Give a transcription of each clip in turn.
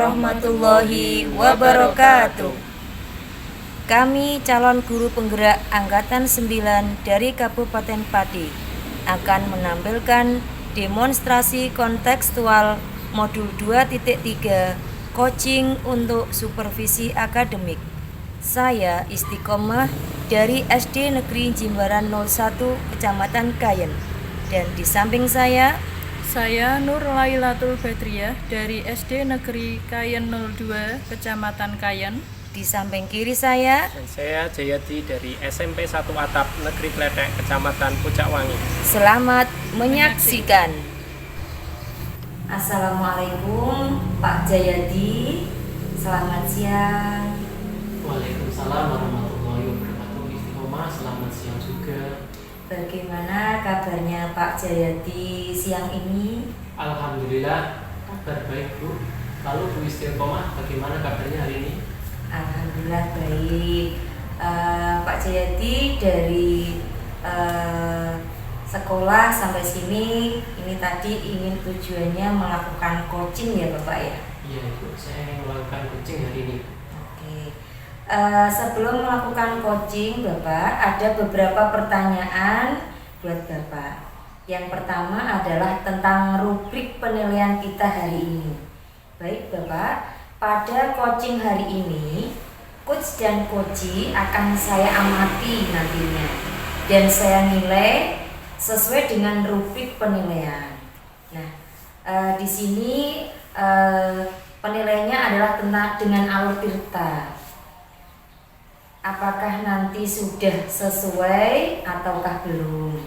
warahmatullahi wabarakatuh. Kami calon guru penggerak Angkatan 9 dari Kabupaten Pati akan menampilkan demonstrasi kontekstual modul 2.3 coaching untuk supervisi akademik. Saya Istiqomah dari SD Negeri Jimbaran 01 Kecamatan Kayen, dan di samping saya Nur Lailatul Badriah dari SD Negeri Kayen 02 Kecamatan Kayen. Di samping kiri saya Dan saya Jayadi dari SMP 1 Atap Negeri Kletek Kecamatan Pucakwangi. Selamat menyaksikan. Assalamualaikum Pak Jayadi. Selamat siang. Waalaikumsalam warahmatullahi wabarakatuh. Istiqomah, selamat siang juga. Bagaimana kabarnya Pak Jayadi siang ini? Alhamdulillah, kabar baik Bu. Lalu Bu Istiqomah, bagaimana kabarnya hari ini? Alhamdulillah baik. Pak Jayadi dari sekolah sampai sini, ini tadi ingin tujuannya melakukan coaching ya Bapak ya? Iya Bu, saya ingin melakukan coaching hari ini. Oke. Sebelum melakukan coaching Bapak, ada beberapa pertanyaan buat Bapak. Yang pertama adalah tentang rubrik penilaian kita hari ini. Baik Bapak, pada coaching hari ini, coach dan coachee akan saya amati nantinya, dan saya nilai sesuai dengan rubrik penilaian. Nah, di sini penilaiannya adalah dengan alur tirta. Apakah nanti sudah sesuai ataukah belum?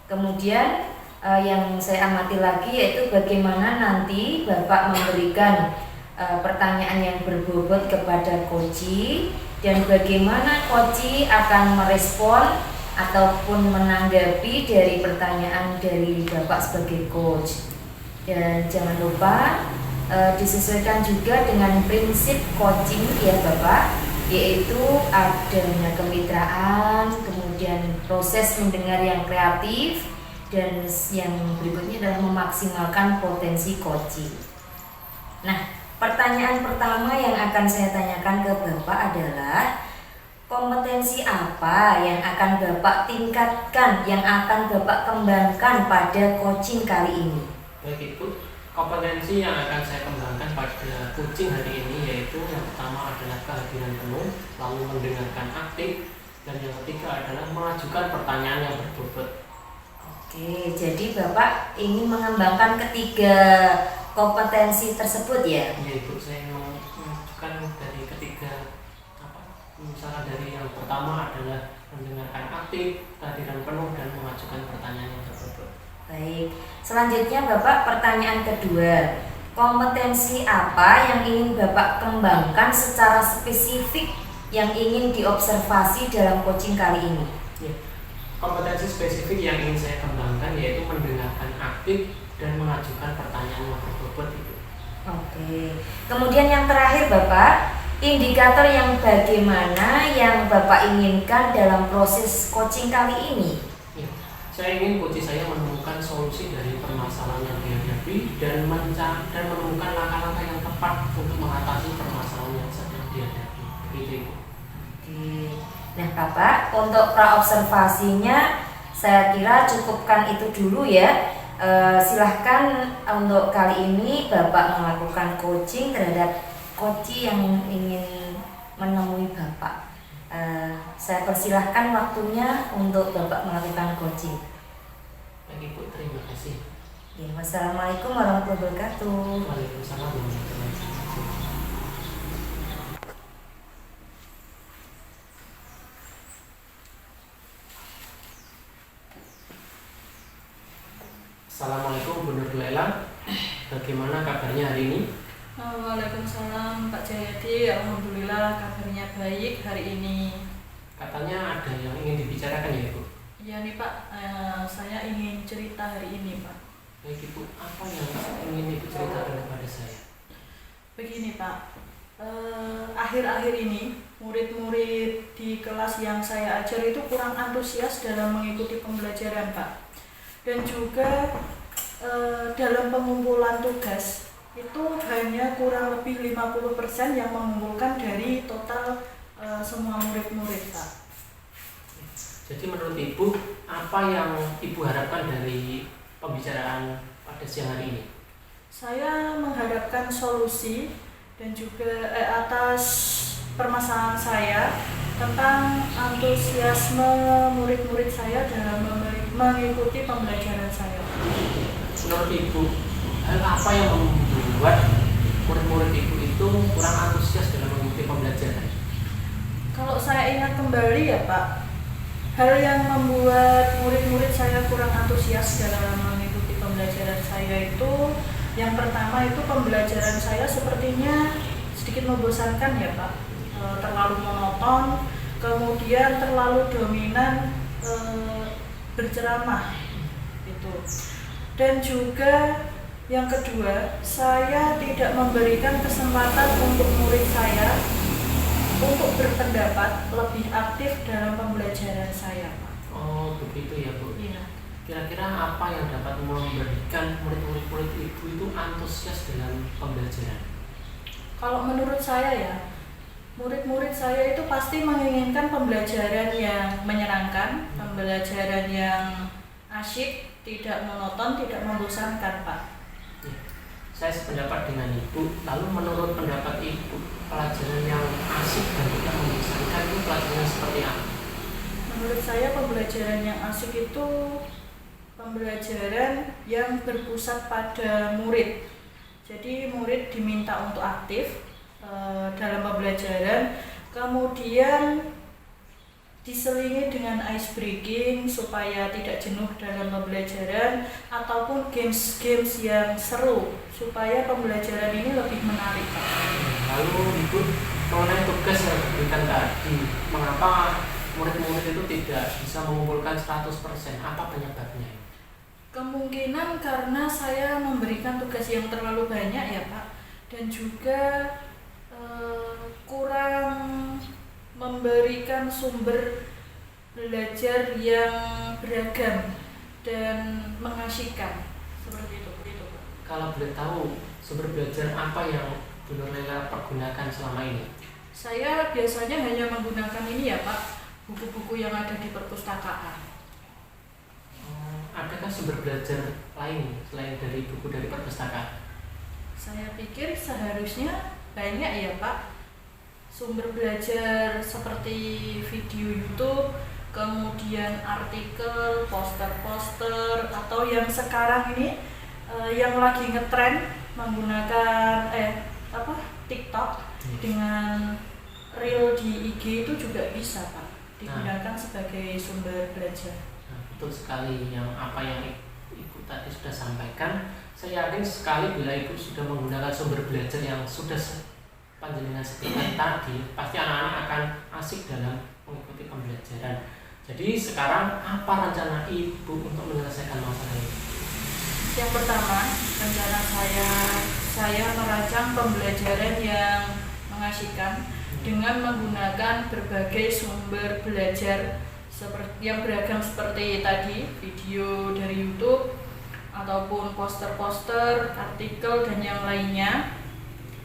Kemudian yang saya amati lagi yaitu bagaimana nanti Bapak memberikan pertanyaan yang berbobot kepada coachee, dan bagaimana coachee akan merespon ataupun menanggapi dari pertanyaan dari Bapak sebagai coach. Dan jangan lupa disesuaikan juga dengan prinsip coaching ya Bapak, yaitu adanya kemitraan, kemudian proses mendengar yang kreatif, dan yang berikutnya adalah memaksimalkan potensi coaching. Nah, pertanyaan pertama yang akan saya tanyakan ke Bapak adalah kompetensi apa yang akan Bapak tingkatkan, yang akan Bapak kembangkan pada coaching kali ini? Baik Ibu, kompetensi yang akan saya kembangkan pada coaching hari ini yaitu yang pertama adalah kehadiran penuh, lalu mendengarkan aktif, dan yang ketiga adalah mengajukan pertanyaan yang berbobot. Oke, jadi Bapak ingin mengembangkan ketiga kompetensi tersebut ya? Iya Ibu, saya mengajukan dari ketiga misalnya dari yang pertama adalah mendengarkan aktif, kehadiran penuh, dan mengajukan pertanyaan yang berbobot. Baik, selanjutnya Bapak, pertanyaan kedua, kompetensi apa yang ingin Bapak kembangkan secara spesifik yang ingin diobservasi dalam coaching kali ini? Ya, kompetensi spesifik yang ingin saya kembangkan yaitu mendengarkan aktif dan mengajukan pertanyaan yang berbobot itu. Oke, kemudian yang terakhir Bapak, indikator yang bagaimana yang Bapak inginkan dalam proses coaching kali ini? Ya, saya ingin coach saya menemukan solusi dari permasalahan yang dihadapi dan menemukan langkah-langkah yang tepat untuk mengatasi permasalahan yang sedang dihadapi. Begitu. Oke. Nah Bapak, untuk praobservasinya saya kira cukupkan itu dulu ya. Silahkan untuk kali ini Bapak melakukan coaching terhadap coachee yang ingin menemui Bapak. Saya persilahkan waktunya untuk Bapak melakukan coaching. Baik Ibu, terima kasih. Ya, wassalamualaikum warahmatullahi wabarakatuh. Waalaikumsalam warahmatullahi wabarakatuh. Assalamualaikum Bu Nur Laila, bagaimana kabarnya hari ini? Waalaikumsalam Pak Jayadi, alhamdulillah kabarnya baik hari ini. Katanya ada yang ingin dibicarakan ya Bu? Iya nih Pak, saya ingin cerita hari ini Pak. Baik Ibu, apa yang ingin Ibu ceritakan kepada saya? Begini Pak, akhir-akhir ini murid-murid di kelas yang saya ajar itu kurang antusias dalam mengikuti pembelajaran Pak. Dan juga dalam pengumpulan tugas itu hanya kurang lebih 50% yang mengumpulkan dari total semua murid-murid, Pak. Jadi menurut Ibu, apa yang Ibu harapkan dari pembicaraan pada siang hari ini? Saya mengharapkan solusi dan juga atas permasalahan saya tentang antusiasme murid-murid saya dalam mengikuti pembelajaran saya. Menurut Ibu, hal apa yang membuat murid-murid Ibu itu kurang antusias dalam mengikuti pembelajaran? Kalau saya ingat kembali ya Pak, hal yang membuat murid-murid saya kurang antusias dalam mengikuti pembelajaran saya itu, yang pertama itu pembelajaran saya sepertinya sedikit membosankan ya Pak, terlalu monoton, kemudian terlalu dominan berceramah itu. Dan juga yang kedua, saya tidak memberikan kesempatan untuk murid saya untuk berpendapat lebih aktif dalam pembelajaran saya, Pak. Oh, begitu ya Bu. Iya. Kira-kira apa yang dapat memberikan murid-murid Ibu itu antusias dalam pembelajaran? Kalau menurut saya ya, murid-murid saya itu pasti menginginkan pembelajaran yang menyenangkan, pembelajaran yang asyik, tidak monoton, tidak membosankan, Pak. Saya sependapat dengan Ibu. Lalu menurut pendapat Ibu, pelajaran yang asik dan tidak membosankan itu pelajaran seperti apa? Menurut saya pembelajaran yang asik itu pembelajaran yang berpusat pada murid. Jadi murid diminta untuk aktif dalam pembelajaran, kemudian diselingi dengan ice breaking supaya tidak jenuh dalam pembelajaran, ataupun games-games yang seru supaya pembelajaran ini lebih menarik. Lalu Ibu, mengenai tugas yang diberikan tadi, mengapa murid-murid itu tidak bisa mengumpulkan 100%? Apa penyebabnya? Kemungkinan karena saya memberikan tugas yang terlalu banyak ya Pak, dan juga kurang memberikan sumber belajar yang beragam dan mengasyikkan, seperti itu Pak. Kalau boleh tahu, sumber belajar apa yang Bu Nur Laila pergunakan selama ini? Saya biasanya hanya menggunakan ini ya Pak, buku-buku yang ada di perpustakaan. Adakah sumber belajar lain selain dari buku dari perpustakaan? Saya pikir seharusnya banyak ya Pak, sumber belajar seperti video YouTube, kemudian artikel, poster-poster, atau yang sekarang ini yang lagi ngetren menggunakan TikTok dengan reel di IG itu juga bisa Pak digunakan sebagai sumber belajar. Nah, betul sekali apa yang Ibu tadi sudah sampaikan. Saya yakin sekali bila Ibu sudah menggunakan sumber belajar yang sudah panjenengan sebutkan tadi, pasti anak-anak akan asik dalam mengikuti pembelajaran. Jadi sekarang apa rencana Ibu untuk menyelesaikan masalah ini? Yang pertama, rencana saya merancang pembelajaran yang mengasyikkan dengan menggunakan berbagai sumber belajar yang beragam seperti tadi, video dari YouTube ataupun poster-poster, artikel dan yang lainnya.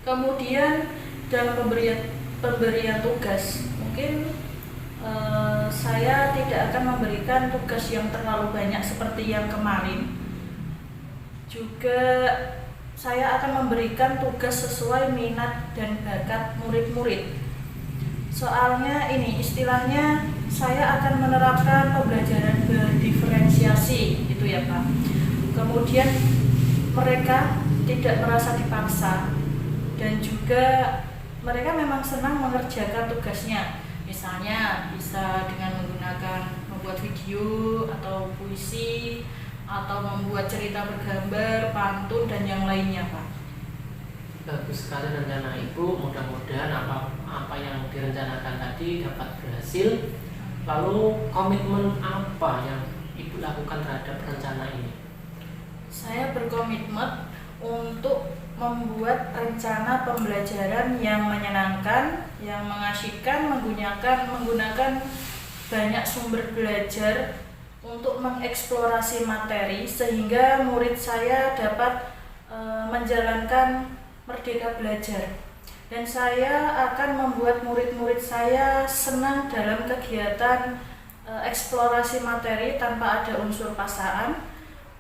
Kemudian dalam pemberian tugas, mungkin saya tidak akan memberikan tugas yang terlalu banyak seperti yang kemarin. Juga saya akan memberikan tugas sesuai minat dan bakat murid-murid. Soalnya ini istilahnya saya akan menerapkan pembelajaran berdiferensiasi gitu ya Pak. Kemudian mereka tidak merasa dipaksa dan juga mereka memang senang mengerjakan tugasnya. Misalnya bisa dengan menggunakan membuat video atau puisi atau membuat cerita bergambar, pantun dan yang lainnya Pak. Bagus sekali rencana Ibu, mudah-mudahan apa yang direncanakan tadi dapat berhasil. Lalu komitmen apa yang Ibu lakukan terhadap rencana ini? Saya berkomitmen untuk membuat rencana pembelajaran yang menyenangkan, yang mengasyikkan, menggunakan banyak sumber belajar untuk mengeksplorasi materi sehingga murid saya dapat menjalankan Merdeka Belajar. Dan saya akan membuat murid-murid saya senang dalam kegiatan eksplorasi materi tanpa ada unsur paksaan.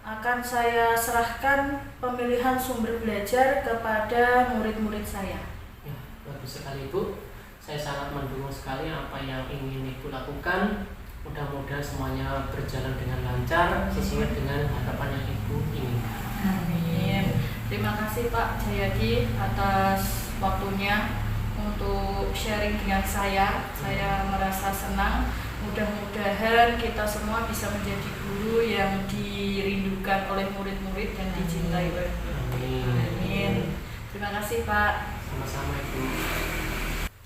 Akan saya serahkan pemilihan sumber belajar kepada murid-murid saya. Ya, bagus sekali Bu. Saya sangat mendukung sekali apa yang ingin Ibu lakukan. Mudah-mudahan semuanya berjalan dengan lancar sesuai dengan harapan yang Ibu inginkan. Amin. Terima kasih Pak Jayadi atas waktunya untuk sharing dengan saya. Saya merasa senang. Mudah-mudahan kita semua bisa menjadi guru yang dirindukan oleh murid-murid dan dicintai oleh murid. Amin. Terima kasih Pak. Sama-sama Ibu.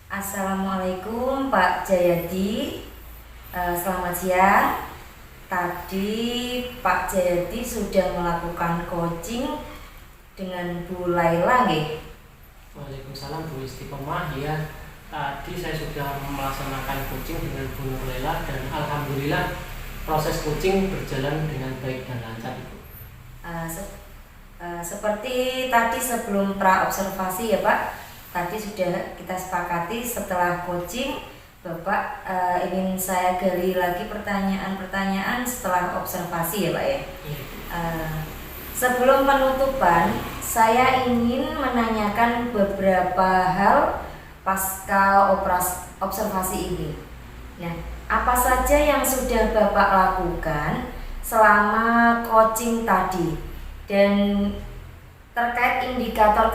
Assalamualaikum Pak Jayadi. Selamat siang. Tadi Pak Jayadi sudah melakukan coaching dengan Bu Laila nggih? Waalaikumsalam Bu Istiqomah. Ya, tadi saya sudah melaksanakan coaching dengan Bu Nur Laila dan alhamdulillah proses coaching berjalan dengan baik dan lancar Ibu. Seperti tadi sebelum pra-observasi ya Pak, tadi sudah kita sepakati setelah coaching Bapak ingin saya gali lagi pertanyaan-pertanyaan setelah observasi ya Pak ya. Sebelum penutupan, saya ingin menanyakan beberapa hal pasca observasi ini. Nah, apa saja yang sudah Bapak lakukan selama coaching tadi dan terkait indikator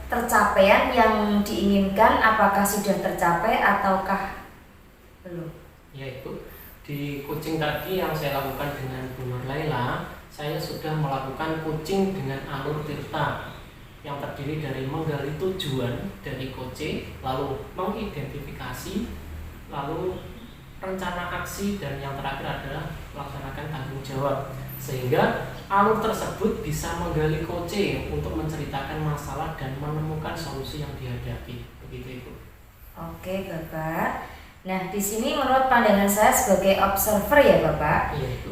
tercapaian yang diinginkan, apakah sudah tercapai ataukah belum? Ya Ibu, di coaching tadi yang saya lakukan dengan Bu Nur Laila, saya sudah melakukan coaching dengan alur tirta yang terdiri dari menggali tujuan dari coaching, lalu mengidentifikasi, lalu rencana aksi, dan yang terakhir adalah melaksanakan tanggung jawab, sehingga alur tersebut bisa menggali coaching untuk menceritakan masalah dan menemukan solusi yang dihadapi. Begitu Ibu. Oke Bapak. Nah, di sini menurut pandangan saya sebagai observer ya Bapak, Iya Ibu.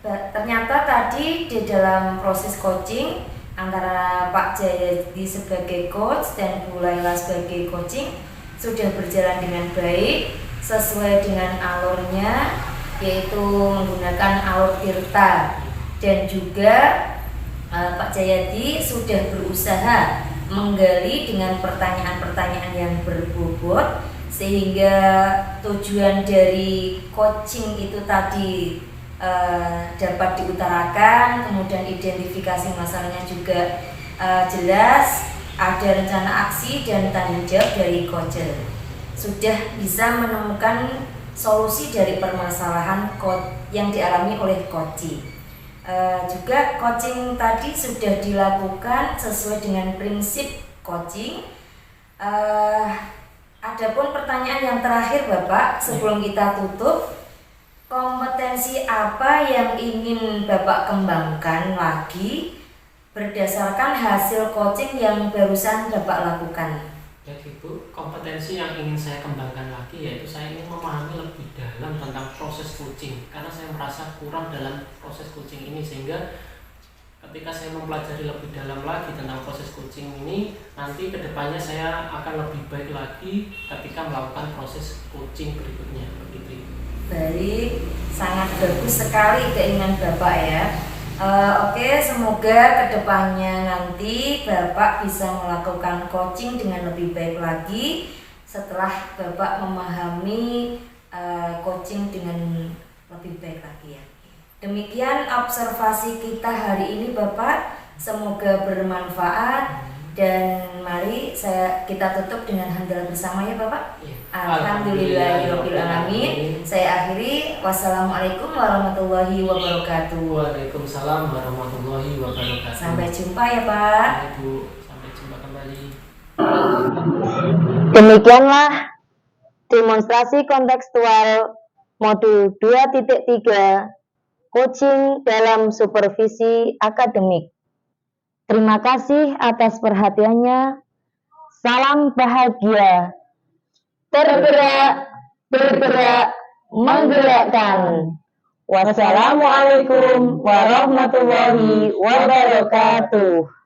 Ternyata tadi di dalam proses coaching antara Pak Jayadi sebagai coach dan Bu Laila sebagai coaching sudah berjalan dengan baik sesuai dengan alurnya, yaitu menggunakan alur tirta, dan juga Pak Jayadi sudah berusaha menggali dengan pertanyaan-pertanyaan yang berbobot sehingga tujuan dari coaching itu tadi dapat diutarakan, kemudian identifikasi masalahnya juga jelas, ada rencana aksi dan tanggung jawab dari coacher. Sudah bisa menemukan solusi dari permasalahan yang dialami oleh coaching. Juga coaching tadi sudah dilakukan sesuai dengan prinsip coaching. Adapun pertanyaan yang terakhir Bapak sebelum kita tutup, kompetensi apa yang ingin Bapak kembangkan lagi berdasarkan hasil coaching yang barusan Bapak lakukan? Ya Ibu, kompetensi yang ingin saya kembangkan lagi yaitu saya ingin memahami lebih dalam tentang proses coaching, karena saya merasa kurang dalam proses coaching ini, sehingga ketika saya mempelajari lebih dalam lagi tentang proses coaching ini, nanti kedepannya saya akan lebih baik lagi ketika melakukan proses coaching berikutnya. Begitu Ibu. Baik, sangat bagus sekali keinginan Bapak ya. Oke, semoga kedepannya nanti Bapak bisa melakukan coaching dengan lebih baik lagi setelah Bapak memahami coaching dengan lebih baik lagi ya. Demikian observasi kita hari ini Bapak, semoga bermanfaat. Dan mari kita tutup dengan hamdalah bersama ya Bapak. Ya. Alhamdulillahirabbil alamin. Saya akhiri. Wassalamualaikum warahmatullahi wabarakatuh. Waalaikumsalam warahmatullahi wabarakatuh. Sampai jumpa ya Pak. Ya, Ibu, sampai jumpa kembali. Demikianlah demonstrasi kontekstual modul 2.3 coaching dalam supervisi akademik. Terima kasih atas perhatiannya. Salam bahagia. Tergerak, bergerak, menggerakkan. Wassalamualaikum warahmatullahi wabarakatuh.